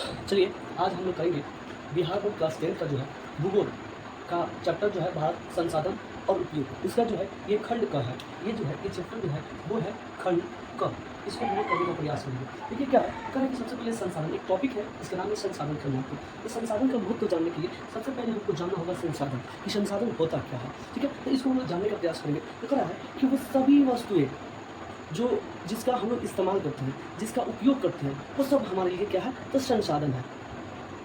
चलिए आज हम लोग करेंगे बिहार बोर्ड क्लास 10 का जो है भूगोल का चैप्टर जो है भारत संसाधन और उपयोग। इसका जो है ये खंड क है, ये जो है ये चैप्टर जो है वो है खंड क। इसको हम लोग करने का प्रयास करेंगे। देखिए क्या है, करें कि सबसे पहले संसाधन एक टॉपिक है, इसका नाम है संसाधन का महत्व। इस संसाधन का महत्व जानने के लिए सबसे पहले हमको जानना होगा संसाधन कि संसाधन होता क्या है। ठीक है, तो इसको हम लोग जानने का प्रयास करेंगे। तो करा है कि वो सभी वस्तुएं जो जिसका हम लोग इस्तेमाल करते हैं, जिसका उपयोग करते हैं, वो सब हमारे लिए क्या है, तो संसाधन है।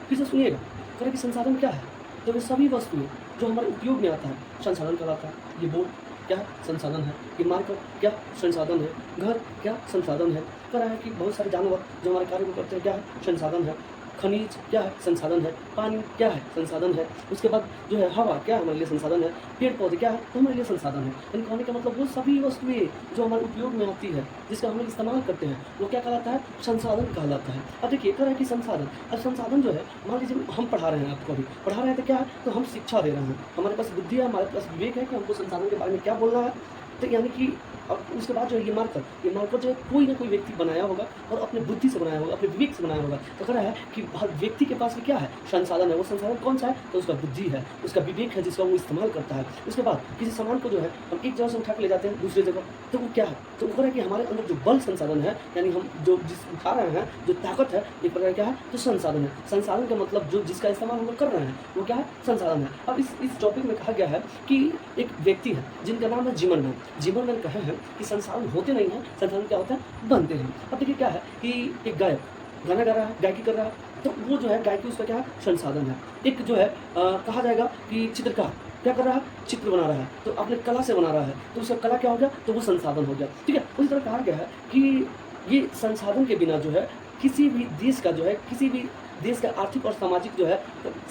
फिर से सुनिएगा, करें कि संसाधन क्या है, तो वे सभी वस्तुएं जो हमारे उपयोग में आता है संसाधन कहलाता है। ये बोर्ड क्या है, संसाधन है। ये मार्कर क्या, संसाधन है। घर क्या, संसाधन है। कह रहा है कि बहुत सारे जानवर जो हमारे कार्य को करते हैं क्या है, संसाधन है। खनिज क्या है, संसाधन है। पानी क्या है, संसाधन है। उसके बाद जो है हवा क्या है, हमारे लिए संसाधन है। पेड़ पौधे क्या है, तो हमारे लिए संसाधन है। यानी कहने का मतलब वो सभी वस्तुएं जो हमारे उपयोग में आती है, जिसका हम लोग इस्तेमाल करते हैं, वो क्या कहलाता है, संसाधन कहलाता है। अब देखिए कह रहा है कि संसाधन, अब संसाधन जो है मान लीजिए हम पढ़ा रहे हैं, आपको अभी पढ़ा रहे हैं तो क्या है, तो हम शिक्षा दे रहे हैं। हमारे पास बुद्धि है, हमारे पास विवेक है कि हमको संसाधन के बारे में क्या बोलना है। तो यानी कि अब उसके बाद जो है ये मार्कर जो है कोई ना कोई व्यक्ति बनाया होगा और अपने बुद्धि से बनाया होगा, अपने विवेक से बनाया होगा। तो कह रहा है कि हर व्यक्ति के पास भी क्या है, संसाधन है। वो संसाधन कौन सा है, तो उसका बुद्धि है, उसका विवेक है, जिसका वो इस्तेमाल करता है। उसके बाद किसी सामान को जो है हम एक जगह से उठा के ले जाते हैं दूसरी जगह, तो वो क्या है, तो वो कह रहा है कि हमारे अंदर जो बल संसाधन है, यानी हम जो जिस उठा रहे हैं, जो ताकत है, एक प्रकार क्या है, तो संसाधन है। संसाधन का मतलब जो जिसका इस्तेमाल हम लोग कर रहे हैं वो क्या है, संसाधन है। अब इस टॉपिक में कहा गया है कि एक व्यक्ति है जिनका नाम है जिमरमैन। जिमरमैन कहे हैं कि संसाधन होते नहीं हैं, संसाधन क्या होता है, बनते हैं। अब देखिए क्या है कि एक गायक गाना गा रहा है, गायकी कर रहा है, तो वो जो है गायकी उसका क्या है, संसाधन है। एक जो है कहा जाएगा कि चित्रकार क्या कर रहा है, चित्र बना रहा है, तो अपने कला से बना रहा है, तो उसका कला क्या हो गया, तो वो संसाधन हो गया। ठीक है, उसी तरह कहा गया है कि ये संसाधन के बिना जो है किसी भी देश का जो है, किसी भी देश का आर्थिक और सामाजिक जो है,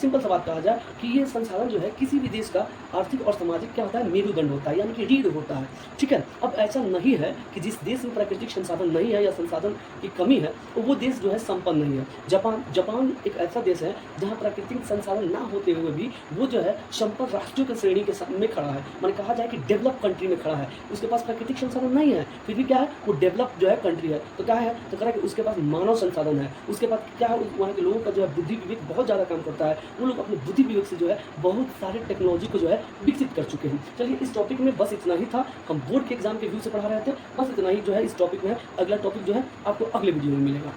सिंपल सा बात कहा जाए कि ये संसाधन जो है किसी भी देश का आर्थिक और सामाजिक क्या होता है, मेरुदंड होता है, यानी कि रीढ़ होता है। ठीक है, अब ऐसा नहीं है कि जिस देश में प्राकृतिक संसाधन नहीं है या संसाधन की कमी है, तो वो देश जो है संपन्न नहीं है। जापान एक ऐसा देश है जहाँ प्राकृतिक संसाधन ना होते हुए भी वो जो है संपन्न राष्ट्रों की श्रेणी के में खड़ा है, मैंने कहा जाए कि डेवलप कंट्री में खड़ा है। उसके पास प्राकृतिक संसाधन नहीं है, फिर भी क्या है, वो डेवलप जो है कंट्री है। तो क्या है, तो कह रहा है कि उसके पास मानव संसाधन है, उसके पास क्या है, वहाँ के लोगों का जो है बुद्धि विवेक बहुत ज़्यादा काम करता है। वो लोग अपने बुद्धि विवेक से जो है बहुत सारे टेक्नोलॉजी को जो है विकसित कर चुके हैं। चलिए इस टॉपिक में बस इतना ही था, हम बोर्ड के एग्जाम के व्यू से पढ़ा रहे थे, बस इतना ही जो है इस टॉपिक में है। अगला टॉपिक जो है आपको अगले वीडियो में मिलेगा।